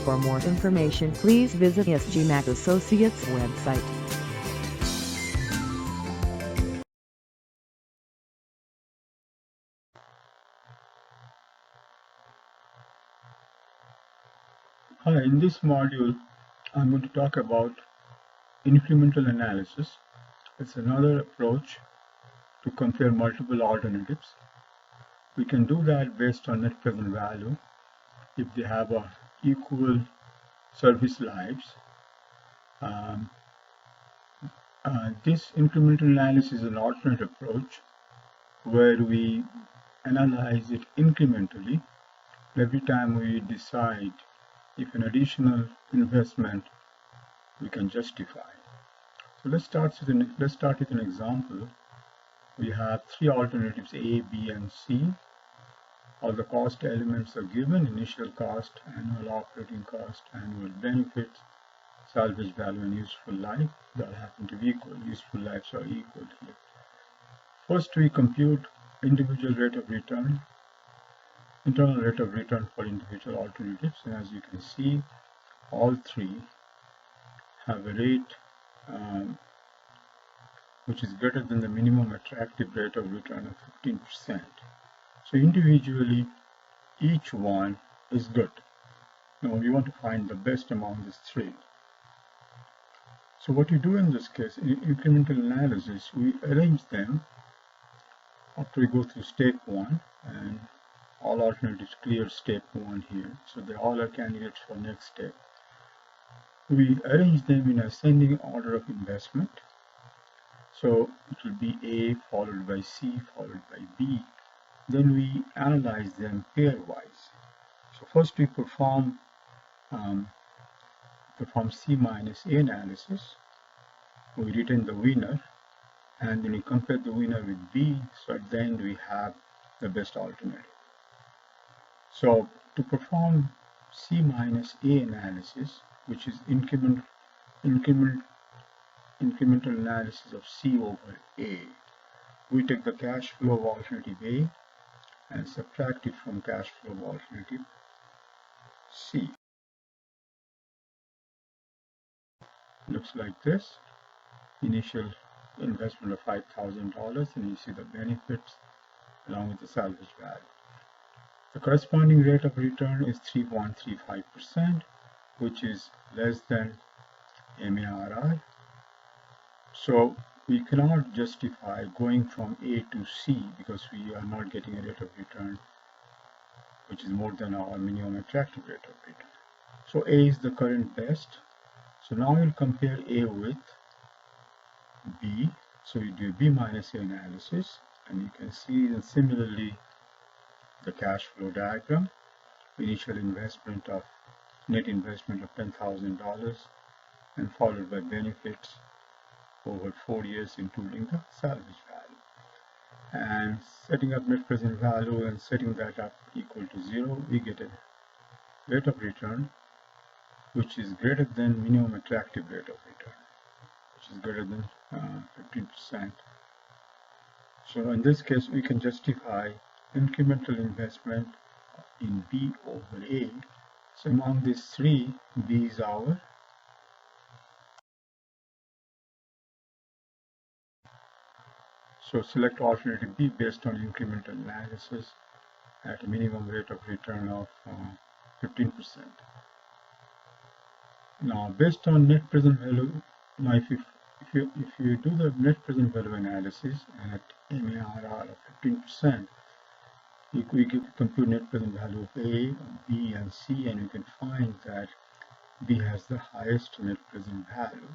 For more information, please visit SGMAK Associates website. Hi, in this module, I'm going to talk about incremental analysis. It's another approach to compare multiple alternatives. We can do that based on net present value if they have equal service lives. This incremental analysis is an alternate approach where we analyze it incrementally every time we decide if an additional investment we can justify. So let's start with an example. We have three alternatives A, B, and C. All the cost elements are given: initial cost, annual operating cost, annual benefits, salvage value, and useful life. They all happen to be equal. Useful lives are equal here. First, we compute individual rate of return, internal rate of return for individual alternatives, and as you can see, all three have a rate which is greater than the minimum attractive rate of return of 15%. So individually, each one is good. Now we want to find the best among these three. So what you do in this case, in incremental analysis, we arrange them after we go through step 1, and all alternatives clear step 1 here. So they all are candidates for next step. We arrange them in ascending order of investment. So it will be A followed by C followed by B. Then we analyze them pairwise. So first we perform C minus A analysis. We retain the winner, and then we compare the winner with B. So at the end we have the best alternative. So to perform C minus A analysis, which is incremental analysis of C over A, we take the cash flow of alternative A and subtract it from cash flow of alternative C. Looks like this. Initial investment of $5,000, and you see the benefits along with the salvage value. The corresponding rate of return is 3.35%, which is less than MARR. So we cannot justify going from A to C because we are not getting a rate of return which is more than our minimum attractive rate of return. So A is the current best. So now we'll compare A with B. So we do B minus A analysis, and you can see that similarly the cash flow diagram. Initial investment of net investment of $10,000 and followed by benefits over 4 years including the salvage value, and setting up net present value and setting that up equal to 0, we get a rate of return which is greater than minimum attractive rate of return, which is greater than 15%. So in this case we can justify incremental investment in B over A. So among these three, B is our So select alternative B based on incremental analysis at a minimum rate of return of 15%. Now, based on net present value, now if you do the net present value analysis at MARR of 15%, we can compute net present value of A, B, and C, and you can find that B has the highest net present value.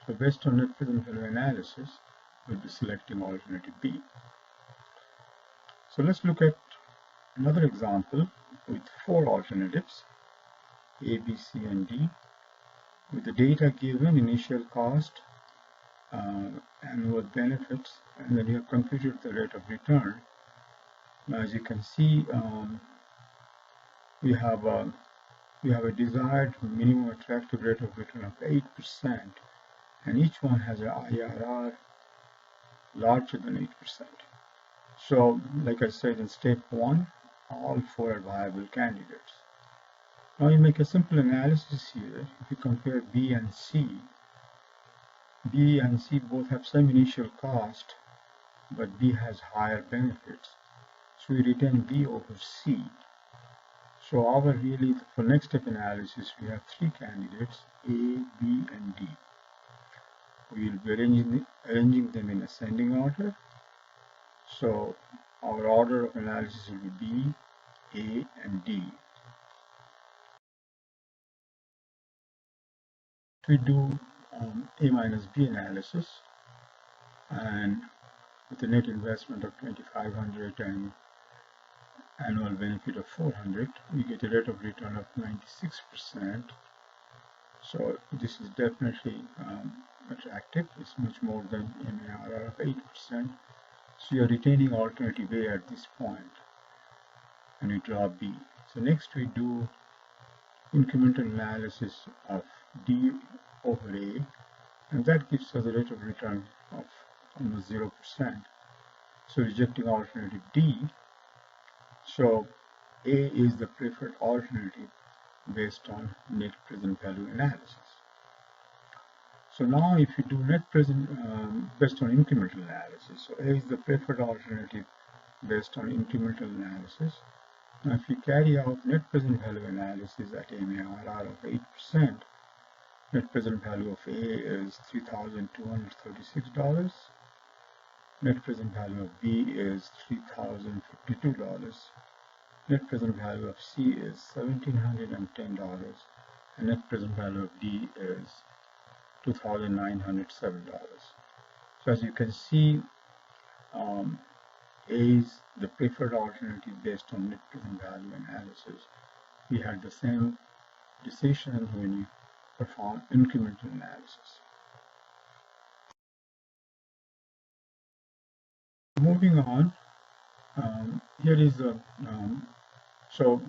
So based on net present value analysis, we'll be selecting alternative B. So let's look at another example with 4 alternatives, A, B, C, and D. With the data given, initial cost, annual benefits, and then you have computed the rate of return. Now, as you can see, we have a desired minimum attractive rate of return of 8%, and each one has an IRR larger than 8%. So, like I said in step 1, all 4 are viable candidates. Now you make a simple analysis here. If you compare B and C both have same initial cost, but B has higher benefits. So we retain B over C. So for next step analysis, we have three candidates, A, B, and D. We will be arranging them in ascending order. So our order of analysis will be B, A, and D. We do A minus B analysis, and with a net investment of $2,500 and annual benefit of $400, we get a rate of return of 96%. So this is definitely attractive. It's much more than MARR of 8%. So you're retaining alternative A at this point, and we draw B. So next we do incremental analysis of D over A, and that gives us a rate of return of almost 0%. So rejecting alternative D, so A is the preferred alternative based on net present value analysis. So now if you do net present based on incremental analysis, so A is the preferred alternative based on incremental analysis. Now if you carry out net present value analysis at MARR of 8%, net present value of A is $3,236. Net present value of B is $3,052. Net present value of C is $1,710, and net present value of D is $2,907. So as you can see, A is the preferred alternative based on net present value analysis. We had the same decision when you perform incremental analysis. Moving on, here is the so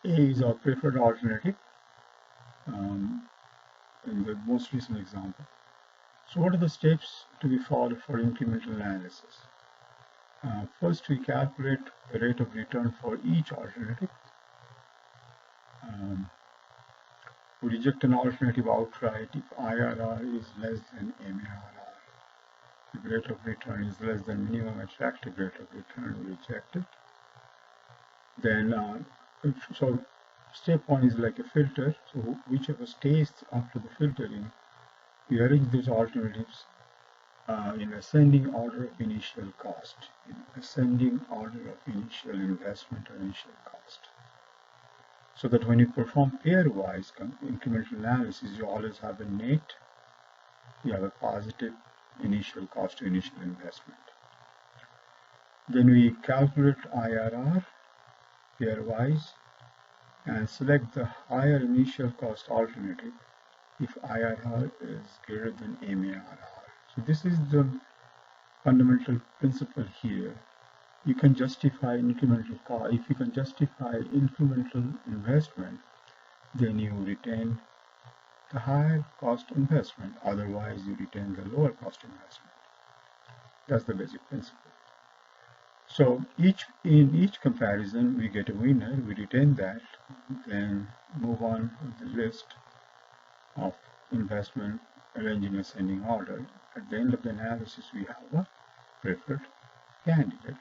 A is our preferred alternative in the most recent example. So what are the steps to be followed for incremental analysis? First, we calculate the rate of return for each alternative. We reject an alternative outright if IRR is less than MARR. If rate of return is less than minimum attractive rate of return, we reject it. Then, so step one is like a filter. So whichever stays after the filtering, we arrange those alternatives in ascending order of initial cost, in ascending order of initial investment or initial cost. So that when you perform pairwise incremental analysis, you always have a net, you have a positive initial cost to initial investment. Then we calculate IRR pairwise and select the higher initial cost alternative if IRR is greater than MARR. So this is the fundamental principle here. You can justify incremental cost. If you can justify incremental investment, then you retain the higher cost investment. Otherwise, you retain the lower cost investment. That's the basic principle. So in each comparison, we get a winner. We retain that, then move on with the list of investment arranged in ascending order. At the end of the analysis, we have a preferred candidate.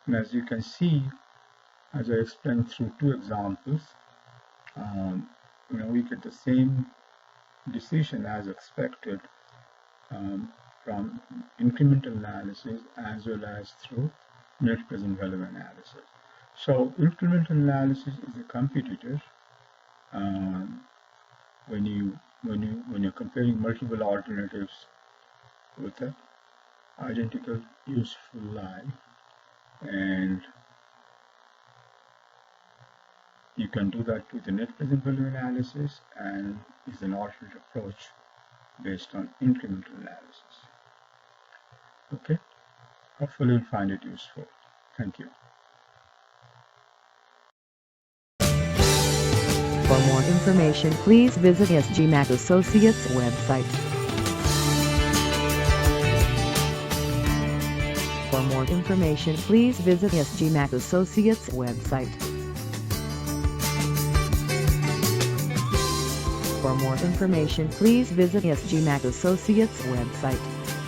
And as you can see, as I explained through two examples, we get the same decision as expected from incremental analysis as well as through net present value analysis. So incremental analysis is a competitor when you're comparing multiple alternatives with an identical useful life, and you can do that with the net present value analysis, and is an alternate approach based on incremental analysis. Okay, hopefully you'll find it useful. Thank you. For more information, please visit SGMAK Associates website. For more information, please visit SGMAK Associates website. For more information, please visit SGMAK Associates website.